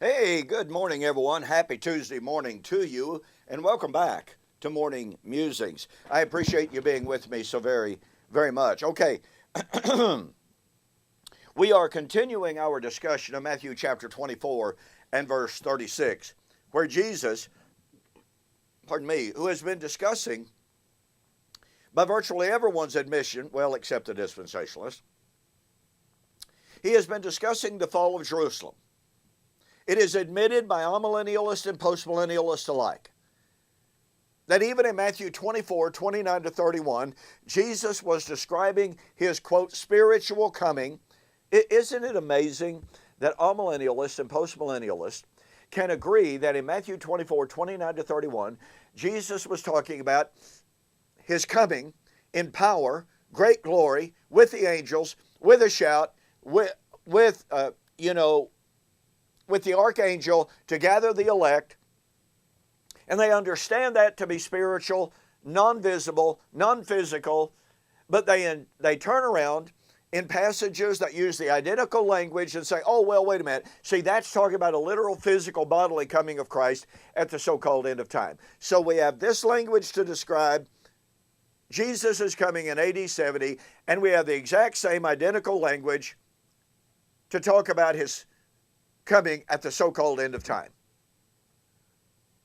Hey, good morning, everyone. Happy Tuesday morning to you, and welcome back to Morning Musings. I appreciate you being with me so very, very much. Okay, we are continuing our discussion of Matthew chapter 24 and verse 36, where Jesus, who has been discussing, by virtually everyone's admission, well, except the dispensationalists, he has been discussing the fall of Jerusalem. It is admitted by amillennialists and postmillennialists alike that even in Matthew 24, 29 to 31, Jesus was describing his, quote, spiritual coming. Isn't it amazing that amillennialists and postmillennialists can agree that in Matthew 24, 29 to 31, Jesus was talking about his coming in power, great glory, with the angels, with a shout, with the archangel to gather the elect, and they understand that to be spiritual, non-visible, non-physical, but they turn around in passages that use the identical language and say, oh, well, wait a minute. See, that's talking about a literal, physical, bodily coming of Christ at the so-called end of time. So we have this language to describe Jesus is coming in AD 70, and we have the exact same identical language to talk about his coming at the so-called end of time.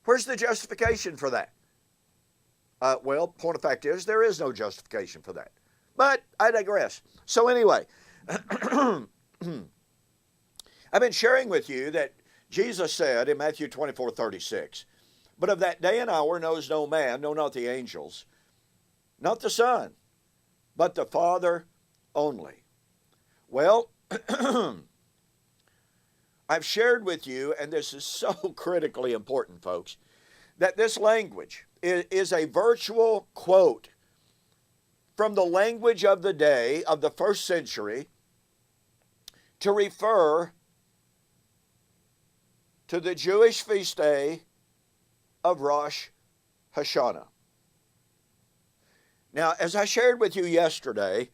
Where's the justification for that? Well, point of fact is there is no justification for that. But I digress. So anyway, I've been sharing with you that Jesus said in Matthew 24:36, but of that day and hour knows no man, no, not the angels, not the Son, but the Father only. Well, I've shared with you, and this is so critically important, folks, that this language is a virtual quote from the language of the day of the first century to refer to the Jewish feast day of Rosh Hashanah. Now, as I shared with you yesterday,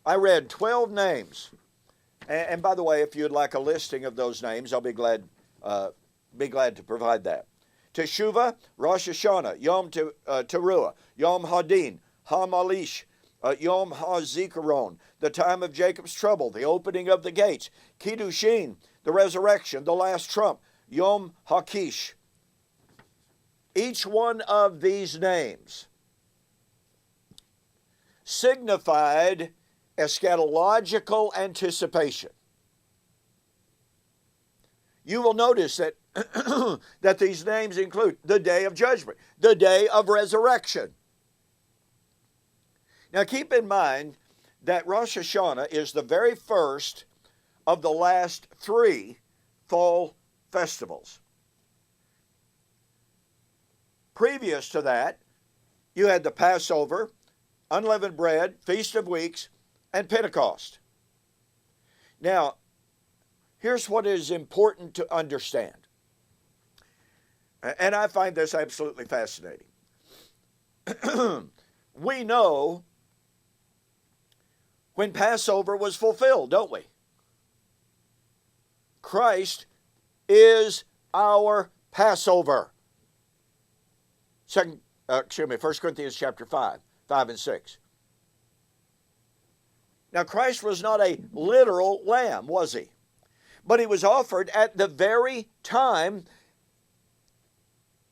I read 12 names. And by the way, if you'd like a listing of those names, I'll be glad to provide that. Teshuvah, Rosh Hashanah, Yom Teruah, Yom Hadin, Hamalish, Yom HaZikaron, the time of Jacob's trouble, the opening of the gates, Kiddushin, the resurrection, the last trump, Yom HaKish. Each one of these names signified eschatological anticipation. You will notice that that these names include the day of judgment, the day of resurrection. Now keep in mind that Rosh Hashanah is the very first of the last three fall festivals. Previous to that, you had the Passover, unleavened bread, Feast of Weeks, and Pentecost. Now, here's what is important to understand. And I find this absolutely fascinating. We know when Passover was fulfilled, don't we? Christ is our Passover. 1 Corinthians chapter 5 and 6. Now, Christ was not a literal lamb, was he? But he was offered at the very time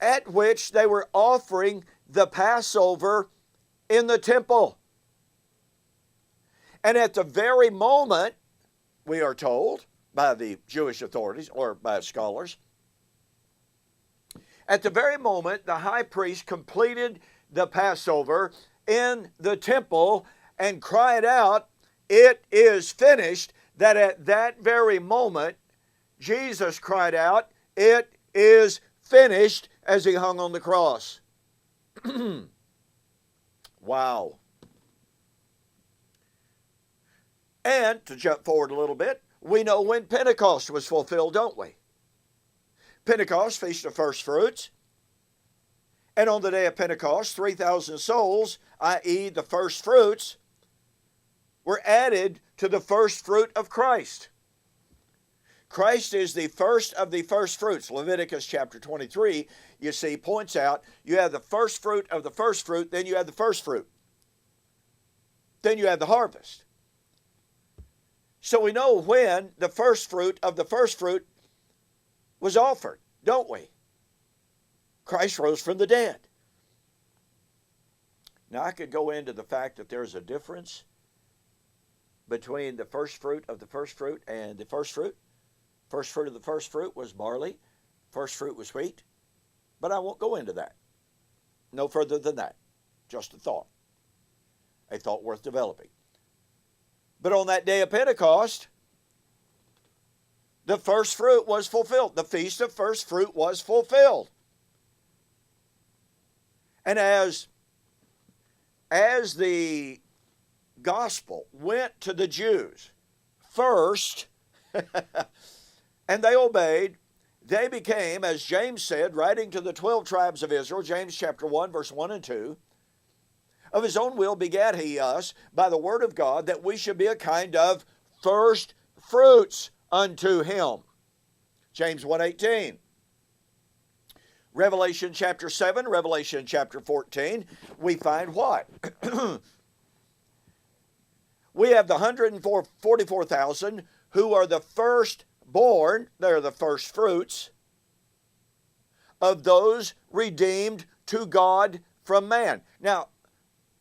at which they were offering the Passover in the temple. And at the very moment, we are told by the Jewish authorities or by scholars, at the very moment the high priest completed the Passover in the temple and cried out, "It is finished," that at that very moment, Jesus cried out, "It is finished," as he hung on the cross. Wow. And to jump forward a little bit, we know when Pentecost was fulfilled, don't we? Pentecost, Feast of First Fruits. And on the day of Pentecost, 3,000 souls, i.e. the first fruits, were added to the first fruit of Christ. Christ is the first of the first fruits. Leviticus chapter 23, you see, points out you have the first fruit of the first fruit, then you have the first fruit. Then you have the harvest. So we know when the first fruit of the first fruit was offered, don't we? Christ rose from the dead. Now I could go into the fact that there's a difference between the first fruit of the first fruit and the first fruit. First fruit of the first fruit was barley. First fruit was wheat. But I won't go into that. No further than that. Just a thought. A thought worth developing. But on that day of Pentecost, the first fruit was fulfilled. The feast of first fruit was fulfilled. And as the gospel went to the Jews first, and they obeyed, they became, as James said, writing to the 12 tribes of Israel, James chapter 1, verse 1 and 2, of his own will begat he us by the word of God, that we should be a kind of first fruits unto him. James 1:18. Revelation chapter 7, Revelation chapter 14, we find what? We have the 144,000 who are the firstborn, they're the first fruits, of those redeemed to God from man. Now,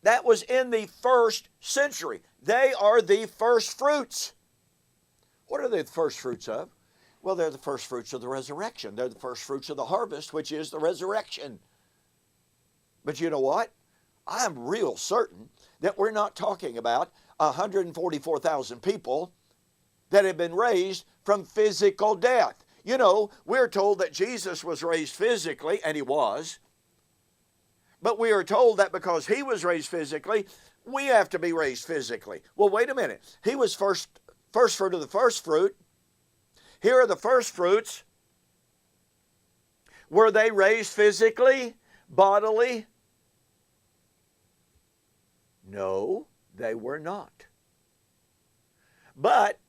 that was in the first century. They are the first fruits. What are they the first fruits of? Well, they're the first fruits of the resurrection. They're the first fruits of the harvest, which is the resurrection. But you know what? I'm real certain that we're not talking about 144,000 people that have been raised from physical death. You know, we're told that Jesus was raised physically, and he was. But we are told that because he was raised physically, we have to be raised physically. Well, wait a minute. He was first fruit of the first fruit. Here are the first fruits. Were they raised physically, bodily? No, they were not. But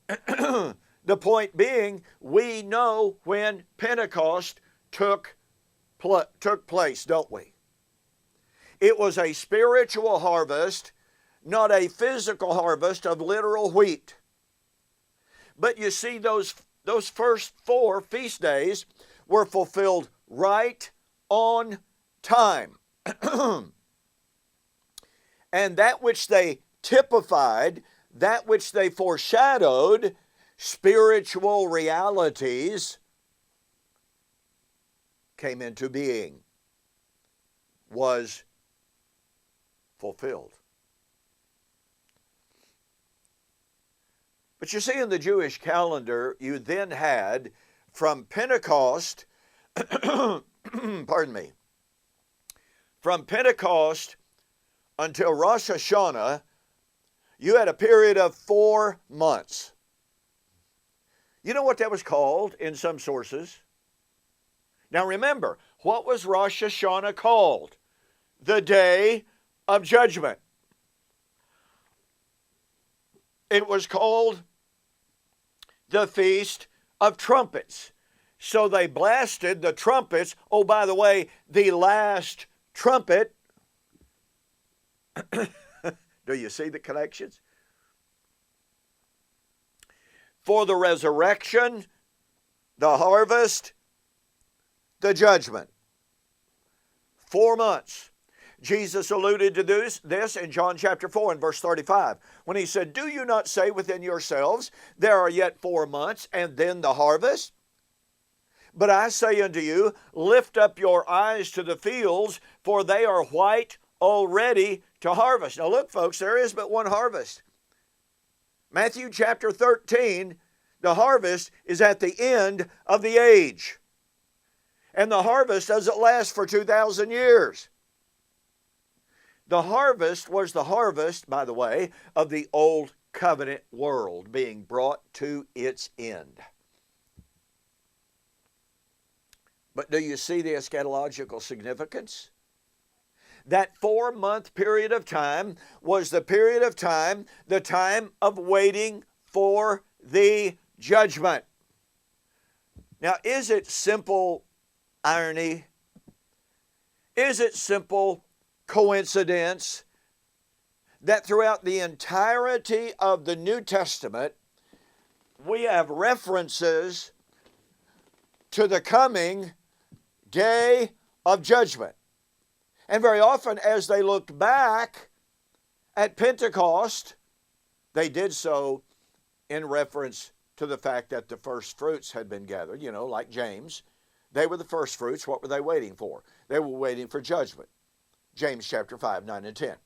the point being, we know when Pentecost took place, don't we? It was a spiritual harvest, not a physical harvest of literal wheat. But you see, those first 4 feast days were fulfilled right on time. And that which they typified, that which they foreshadowed, spiritual realities, came into being, was fulfilled. But you see, in the Jewish calendar, you then had from Pentecost, pardon me, from Pentecost until Rosh Hashanah, you had a period of 4 months. You know what that was called in some sources? Now remember, what was Rosh Hashanah called? The Day of Judgment. It was called the Feast of Trumpets. So they blasted the trumpets. Oh, by the way, the last trumpet. Do you see the connections? For the resurrection, the harvest, the judgment. 4 months. Jesus alluded to this in John chapter 4 and verse 35 when he said, "Do you not say within yourselves, there are yet 4 months and then the harvest? But I say unto you, lift up your eyes to the fields, for they are white already to harvest." Now look, folks, there is but one harvest. Matthew chapter 13, the harvest is at the end of the age. And the harvest doesn't last for 2,000 years. The harvest was the harvest, by the way, of the old covenant world being brought to its end. But do you see the eschatological significance? That 4-month period of time was the period of time, the time of waiting for the judgment. Now, is it simple irony? Is it simple coincidence that throughout the entirety of the New Testament, we have references to the coming day of judgment? And very often, as they looked back at Pentecost, they did so in reference to the fact that the first fruits had been gathered. You know, like James, they were the first fruits. What were they waiting for? They were waiting for judgment. James chapter 5, 9, and 10.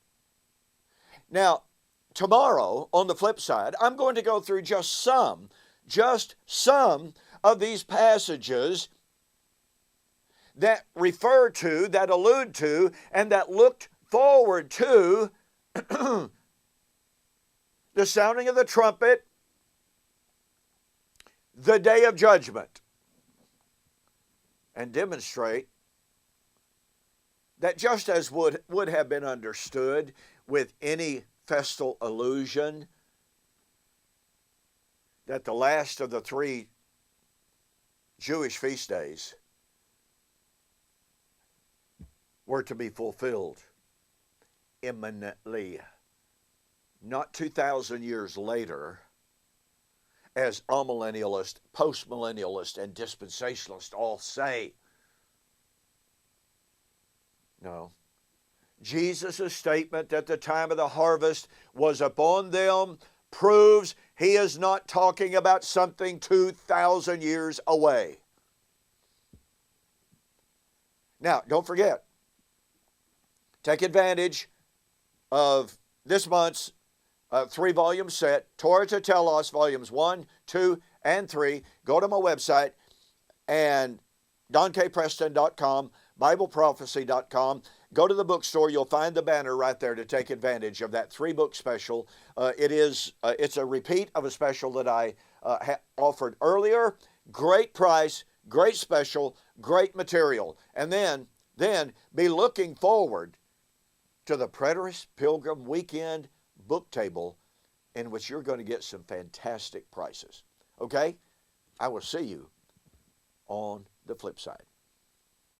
Now, tomorrow, on the flip side, I'm going to go through just some of these passages that refer to, that allude to, and that looked forward to the sounding of the trumpet, the day of judgment, and demonstrate that just as would have been understood with any festal allusion, that the last of the three Jewish feast days were to be fulfilled imminently, not 2,000 years later, as amillennialists, postmillennialists, and dispensationalists all say. No. Jesus' statement that the time of the harvest was upon them proves he is not talking about something 2,000 years away. Now, don't forget, take advantage of this month's 3-volume set, Torah to Telos, volumes 1, 2, and 3. Go to my website, and DonKPreston.com, BibleProphecy.com. Go to the bookstore. You'll find the banner right there to take advantage of that 3-book special. It's a repeat of a special that I offered earlier. Great price, great special, great material. And then be looking forward to the Preterist Pilgrim Weekend book table, in which you're going to get some fantastic prices. Okay? I will see you on the flip side.